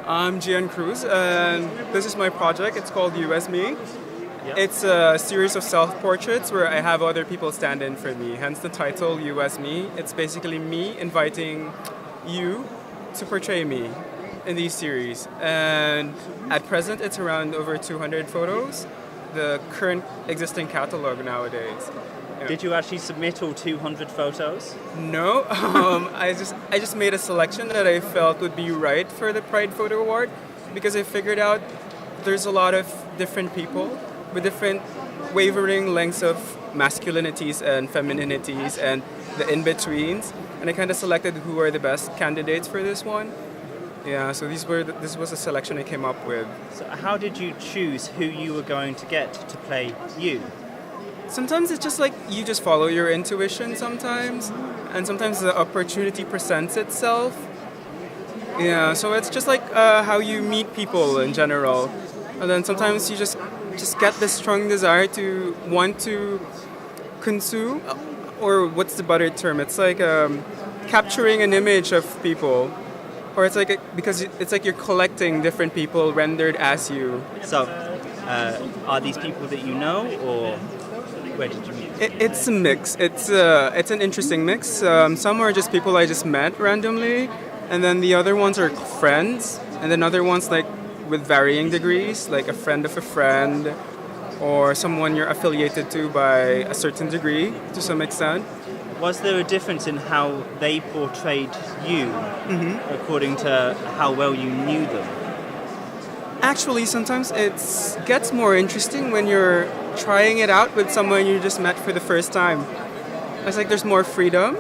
I'm Gian Cruz, and this is my project. It's called You As Me. Yeah. It's a series of self-portraits where I have other people stand in for me, hence the title You As Me. It's basically me inviting you to portray me in these series. And at present, it's around over 200 photos, the current existing catalog nowadays. Yeah. Did you actually submit all 200 photos? No, I just made a selection that I felt would be right for the Pride Photo Award because I figured out there's a lot of different people with different wavering lengths of masculinities and femininities and the in-betweens, and I kind of selected who are the best candidates for this one. Yeah, so this was a selection I came up with. So how did you choose who you were going to get to play you? Sometimes it's just like you just follow your intuition sometimes, and sometimes the opportunity presents itself. Yeah, so it's just like how you meet people in general. And then sometimes you just get this strong desire to want to consume, or what's the better term? It's like capturing an image of people. Or it's like, because it's like you're collecting different people rendered as you. So, are these people that you know, or where did you meet? It's a mix. It's an interesting mix. Some are just people I just met randomly, and then the other ones are friends, and then other ones like with varying degrees, like a friend of a friend, or someone you're affiliated to by a certain degree to some extent. Was there a difference in how they portrayed you according to how well you knew them? Actually, sometimes it gets more interesting when you're trying it out with someone you just met for the first time. It's like there's more freedom.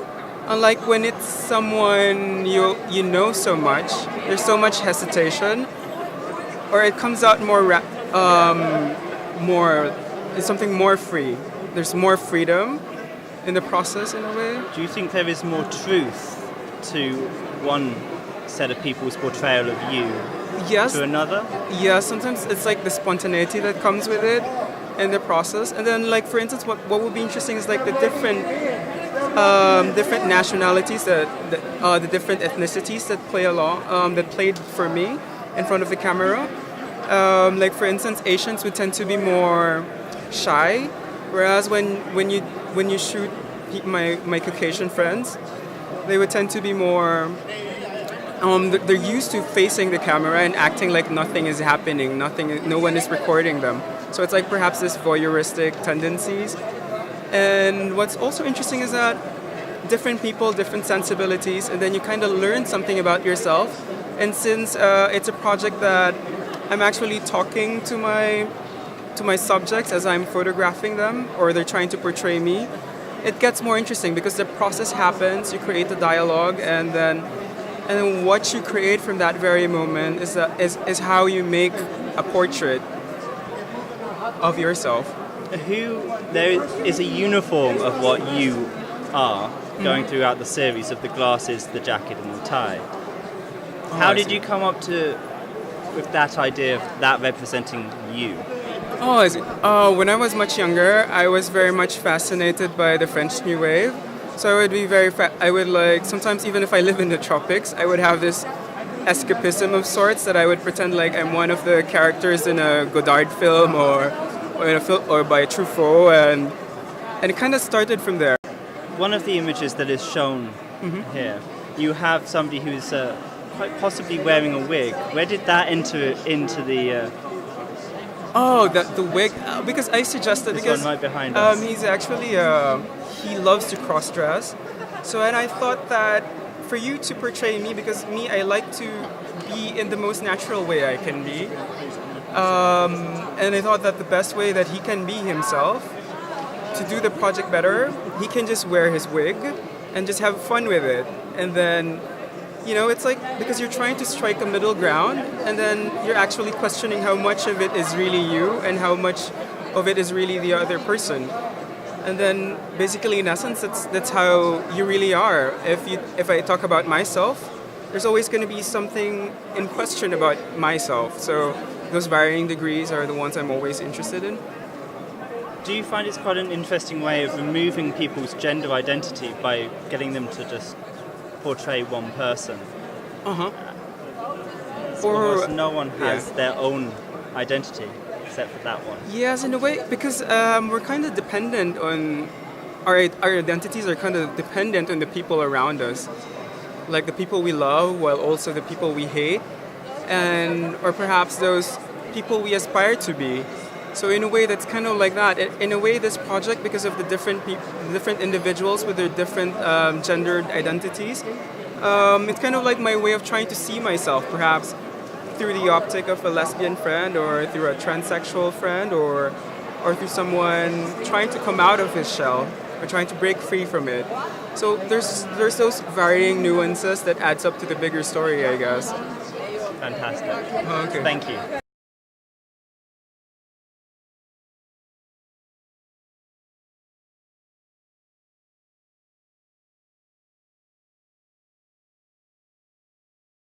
Unlike when it's someone you know so much, there's so much hesitation, or it comes out it's something more free. There's more freedom in the process in a way. Do you think there is more truth to one set of people's portrayal of you to another? Yeah, sometimes it's like the spontaneity that comes with it in the process. And then like for instance what would be interesting is like the different nationalities the different ethnicities that play along that played for me in front of the camera. Like for instance Asians would tend to be more shy, whereas when you shoot my Caucasian friends, they would tend to be more. They're used to facing the camera and acting like nothing is happening, no one is recording them. So it's like perhaps this voyeuristic tendencies. And what's also interesting is that different people, different sensibilities, and then you kind of learn something about yourself. And since it's a project that I'm actually talking to my subjects as I'm photographing them, or they're trying to portray me, it gets more interesting because the process happens, you create the dialogue, and then what you create from that very moment is how you make a portrait of yourself. There is a uniform of what you are going throughout the series, of the glasses, the jacket and the tie. How did you come up with that idea of that representing you? Oh, is it? When I was much younger, I was very much fascinated by the French New Wave. So I would be I would like, sometimes even if I live in the tropics, I would have this escapism of sorts that I would pretend like I'm one of the characters in a Godard film or in a film or by Truffaut, and it kind of started from there. One of the images that is shown here, you have somebody who's quite possibly wearing a wig. Where did that enter into the... the wig, because I suggested, this one right behind us. He's actually, he loves to cross-dress. So, and I thought that for you to portray me, because me, I like to be in the most natural way I can be. And I thought that the best way that he can be himself, to do the project better, he can just wear his wig and just have fun with it. And then, it's like, because you're trying to strike a middle ground, and then you're actually questioning how much of it is really you and how much of it is really the other person. And then, basically, in essence, that's how you really are. If I talk about myself, there's always going to be something in question about myself. So those varying degrees are the ones I'm always interested in. Do you find it's quite an interesting way of removing people's gender identity by getting them to just portray one person? almost no one has their own identity except for that one. Yes, in a way, because we're kind of dependent on our identities are kind of dependent on the people around us, like the people we love, while also the people we hate, and or perhaps those people we aspire to be. So in a way, that's kind of like that. In a way, this project, because of the different individuals with their different gendered identities, it's kind of like my way of trying to see myself, perhaps through the optic of a lesbian friend, or through a transsexual friend, or through someone trying to come out of his shell, or trying to break free from it. So there's those varying nuances that adds up to the bigger story, I guess. Fantastic. Okay. Thank you.